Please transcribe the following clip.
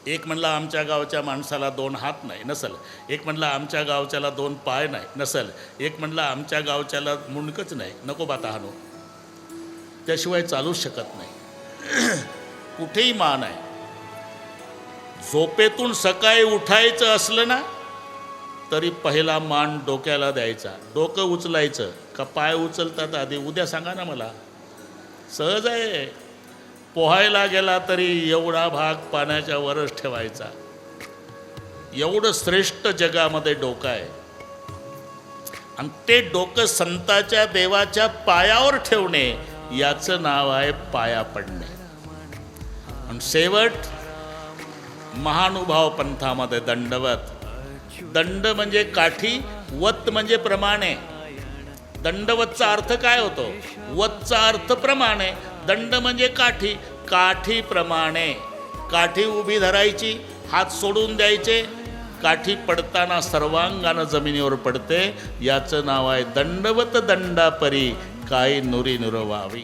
एक म्हणला आमच्या गावच्या माणसाला 2 हात नाही नसल, एक म्हणला आमच्या गावच्याला 2 पाय नाही नसल, एक म्हणला आमच्या गावच्याला मुंडकच नाही, नको बाता हाणू, त्याशिवाय चालूच शकत नाही. कुठेही मान आहे. झोपेतून सकाळी उठायचं असलं ना तरी पहिला मान डोक्याला द्यायचा. डोकं उचलायचं का पाय उचलतात आधी, उद्या सांगा ना मला. सहज आहे. पोहायला गेला तरी एवढा भाग पाण्याच्या वरच ठेवायचा. एवढं श्रेष्ठ जगामध्ये डोकं आहे. आणि ते डोकं संताच्या देवाच्या पायावर ठेवणे याचं नाव आहे पाया पडणे. आणि शेवट महानुभाव पंथामध्ये दंडवत. दंड म्हणजे काठी, वत म्हणजे प्रमाणे. दंडवतचा अर्थ काय होतो? वतचा अर्थ प्रमाणे. दंड म्हणजे काठी, काठीप्रमाणे. काठी उभी धरायची, हात सोडून द्यायचे. काठी पडताना सर्वांगानं जमिनीवर पडते. याचं नाव आहे दंडवत. दंडापरी काही नुरी नुरवावी.